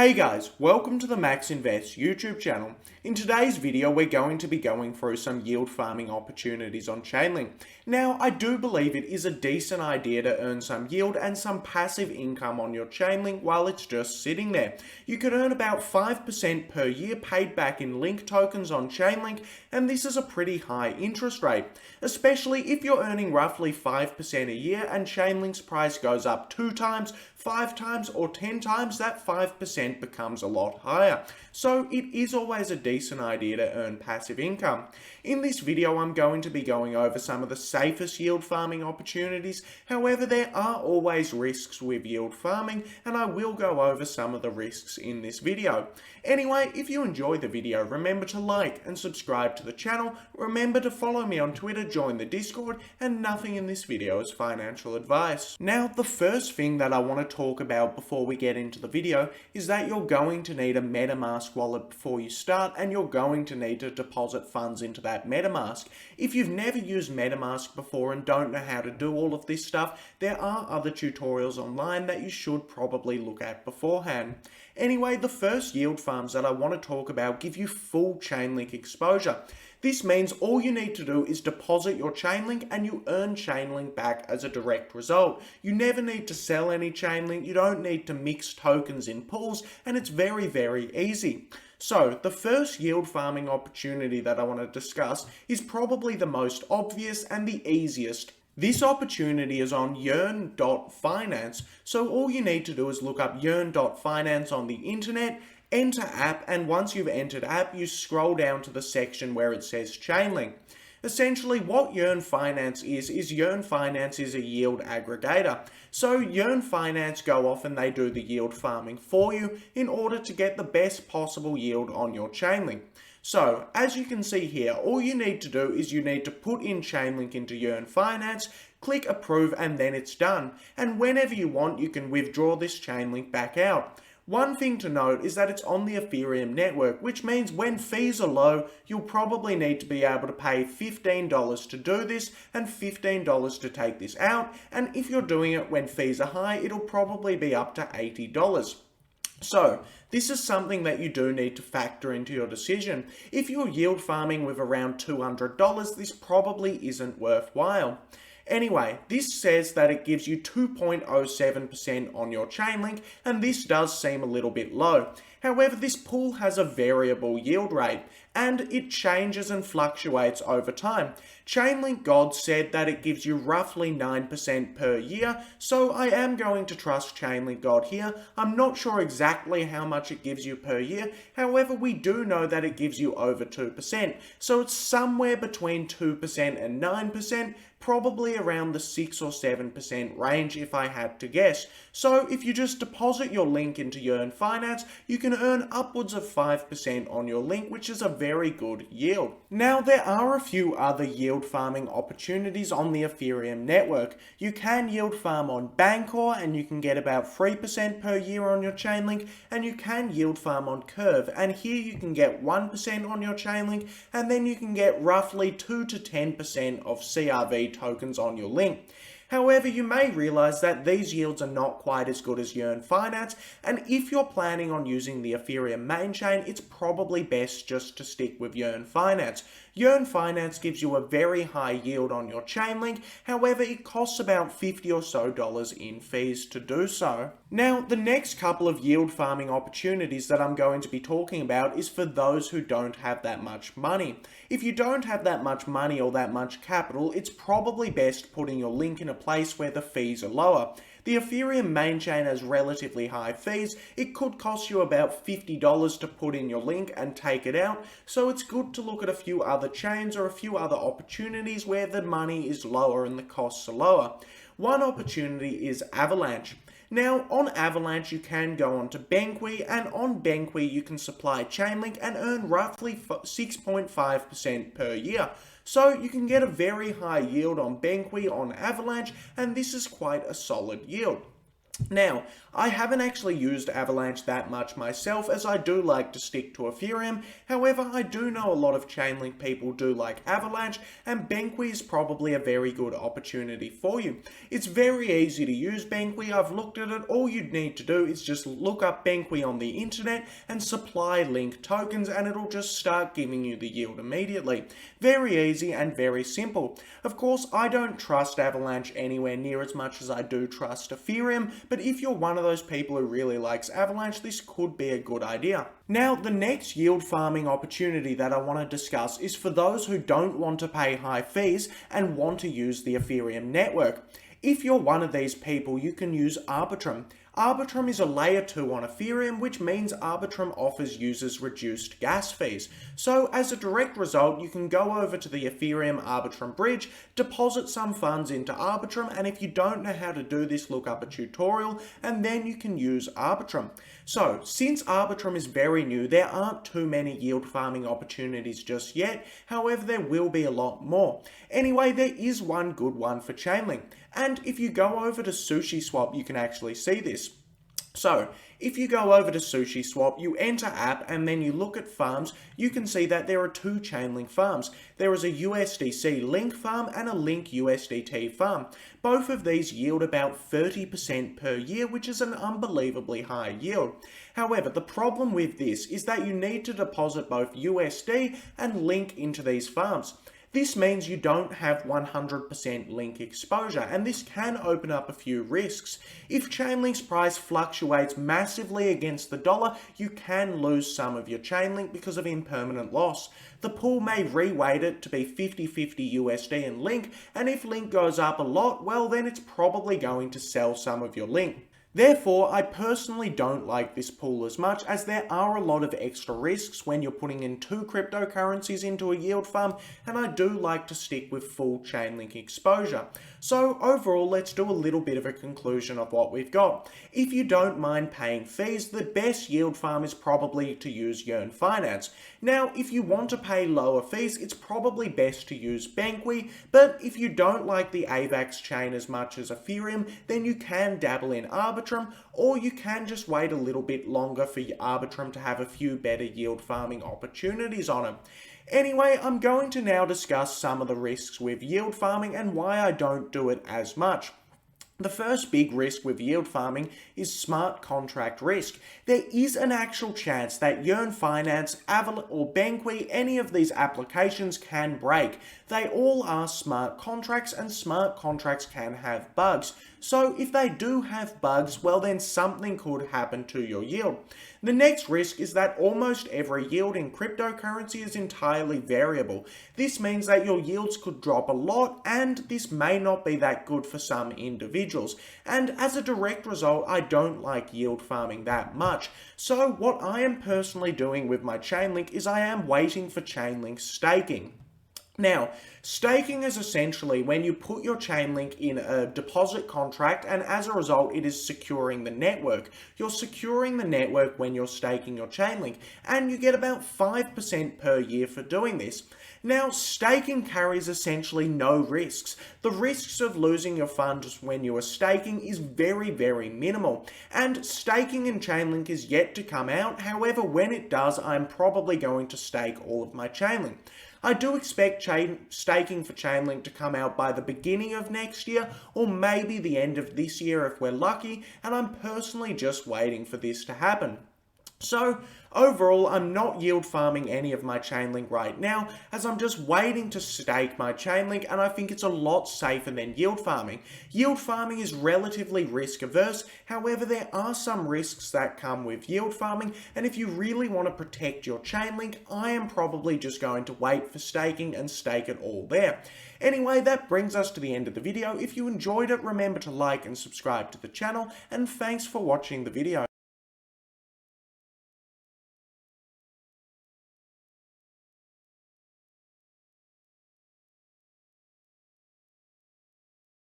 Hey guys, welcome to the Max Invest YouTube channel. In today's video, we're going to be going through some yield farming opportunities on Chainlink. Now, I do believe it is a decent idea to earn some yield and some passive income on your Chainlink while it's just sitting there. You could earn about 5% per year paid back in Link tokens on Chainlink, and this is a pretty high interest rate, especially if you're earning roughly 5% a year and Chainlink's price goes up 2 times, 5 times, or 10 times, that 5% becomes a lot higher. So it is always a decent idea to earn passive income. In this video, I'm going to be going over some of the safest yield farming opportunities. However, there are always risks with yield farming, and I will go over some of the risks in this video. Anyway, if you enjoy the video, remember to like and subscribe to the channel. Remember to follow me on Twitter, join the Discord, and nothing in this video is financial advice. Now, the first thing that I want to talk about before we get into the video is that you're going to need a MetaMask wallet before you start, and you're going to need to deposit funds into that MetaMask. If you've never used MetaMask before and don't know how to do all of this stuff, there are other tutorials online that you should probably look at beforehand. Anyway, the first yield farms that I want to talk about give you full Chainlink exposure. This means all you need to do is deposit your Chainlink and you earn Chainlink back as a direct result. You never need to sell any Chainlink, you don't need to mix tokens in pools, and it's very, very easy. So, the first yield farming opportunity that I want to discuss is probably the most obvious and the easiest. This opportunity is on Yearn Finance, so all you need to do is look up Yearn Finance on the internet, enter app, and once you've entered app, you scroll down to the section where it says Chainlink. Essentially, what Yearn Finance is Yearn Finance is a yield aggregator. So Yearn Finance go off and they do the yield farming for you in order to get the best possible yield on your Chainlink. So, as you can see here, all you need to do is you need to put in Chainlink into Yearn Finance, click approve, and then it's done. And whenever you want, you can withdraw this Chainlink back out. One thing to note is that it's on the Ethereum network, which means when fees are low, you'll probably need to be able to pay $15 to do this and $15 to take this out. And if you're doing it when fees are high, it'll probably be up to $80. So, this is something that you do need to factor into your decision. If you're yield farming with around $200, this probably isn't worthwhile. Anyway, this says that it gives you 2.07% on your Chainlink, and this does seem a little bit low. However, this pool has a variable yield rate, and it changes and fluctuates over time. Chainlink God said that it gives you roughly 9% per year, so I am going to trust Chainlink God here. I'm not sure exactly how much it gives you per year, however, we do know that it gives you over 2%, so it's somewhere between 2% and 9%, probably around the 6 or 7% range if I had to guess. So if you just deposit your link into Yearn Finance, you can earn upwards of 5% on your link, which is a very good yield. Now, there are a few other yield farming opportunities on the Ethereum network. You can yield farm on Bancor and you can get about 3% per year on your Chainlink, and you can yield farm on Curve, and here you can get 1% on your Chainlink, and then you can get roughly 2 to 10% of CRV tokens on your link. However, you may realize that these yields are not quite as good as Yearn Finance, and if you're planning on using the Ethereum main chain, it's probably best just to stick with Yearn Finance. Yearn Finance gives you a very high yield on your Chainlink, however, it costs about $50 or so in fees to do so. Now, the next couple of yield farming opportunities that I'm going to be talking about is for those who don't have that much money. If you don't have that much money or that much capital, it's probably best putting your link in a place where the fees are lower. The Ethereum main chain has relatively high fees. It could cost you about $50 to put in your link and take it out, so it's good to look at a few other chains or a few other opportunities where the money is lower and the costs are lower. One opportunity is Avalanche. Now, on Avalanche, you can go on to Benqui, and on Benqui, you can supply Chainlink and earn roughly 6.5% per year. So you can get a very high yield on Benqui on Avalanche, and this is quite a solid yield. Now, I haven't actually used Avalanche that much myself, as I do like to stick to Ethereum. However, I do know a lot of Chainlink people do like Avalanche, and Banqi is probably a very good opportunity for you. It's very easy to use Banqi. I've looked at it. All you'd need to do is just look up Banqi on the internet and supply link tokens, and it'll just start giving you the yield immediately. Very easy and very simple. Of course, I don't trust Avalanche anywhere near as much as I do trust Ethereum, but if you're one of those people who really likes Avalanche, this could be a good idea. Now, the next yield farming opportunity that I want to discuss is for those who don't want to pay high fees and want to use the Ethereum network. If you're one of these people, you can use Arbitram. Arbitram is a layer 2 on Ethereum, which means Arbitram offers users reduced gas fees. So as a direct result, you can go over to the Ethereum Arbitram bridge, deposit some funds into Arbitram, and if you don't know how to do this, look up a tutorial, and then you can use Arbitram. So, since Arbitram is very new, there aren't too many yield farming opportunities just yet. However, there will be a lot more. Anyway, there is one good one for Chainlink. And if you go over to SushiSwap, you can actually see this. So, if you go over to SushiSwap, you enter app, and then you look at farms, you can see that there are two Chainlink farms. There is a USDC Link farm and a Link USDT farm. Both of these yield about 30% per year, which is an unbelievably high yield. However, the problem with this is that you need to deposit both USD and Link into these farms. This means you don't have 100% link exposure, and this can open up a few risks. If Chainlink's price fluctuates massively against the dollar, you can lose some of your Chainlink because of impermanent loss. The pool may reweight it to be 50-50 USD and Link, and if Link goes up a lot, well then it's probably going to sell some of your Link. Therefore, I personally don't like this pool as much, as there are a lot of extra risks when you're putting in two cryptocurrencies into a yield farm, and I do like to stick with full Chainlink exposure. So overall, let's do a little bit of a conclusion of what we've got. If you don't mind paying fees, the best yield farm is probably to use Yearn Finance. Now, if you want to pay lower fees, it's probably best to use Banqi, but if you don't like the AVAX chain as much as Ethereum, then you can dabble in Arbitram, or you can just wait a little bit longer for your Arbitram to have a few better yield farming opportunities on it. Anyway, I'm going to now discuss some of the risks with yield farming and why I don't do it as much. The first big risk with yield farming is smart contract risk. There is an actual chance that Yearn Finance, Avalanche or Banqi, any of these applications can break. They all are smart contracts, and smart contracts can have bugs. So if they do have bugs, well then something could happen to your yield. The next risk is that almost every yield in cryptocurrency is entirely variable. This means that your yields could drop a lot, and this may not be that good for some individuals. And as a direct result, I don't like yield farming that much. So what I am personally doing with my Chainlink is I am waiting for Chainlink Staking. Now, staking is essentially when you put your Chainlink in a deposit contract, and as a result it is securing the network. You're securing the network when you're staking your Chainlink, and you get about 5% per year for doing this. Now, staking carries essentially no risks. The risks of losing your funds when you are staking is very, very minimal, and staking in Chainlink is yet to come out. However, when it does, I'm probably going to stake all of my Chainlink. I do expect staking for Chainlink to come out by the beginning of next year, or maybe the end of this year if we're lucky, and I'm personally just waiting for this to happen. So, overall, I'm not yield farming any of my Chainlink right now, as I'm just waiting to stake my Chainlink, and I think it's a lot safer than yield farming. Yield farming is relatively risk averse, however there are some risks that come with yield farming, and if you really want to protect your Chainlink, I am probably just going to wait for staking and stake it all there. Anyway, that brings us to the end of the video. If you enjoyed it, remember to like and subscribe to the channel, and thanks for watching the video.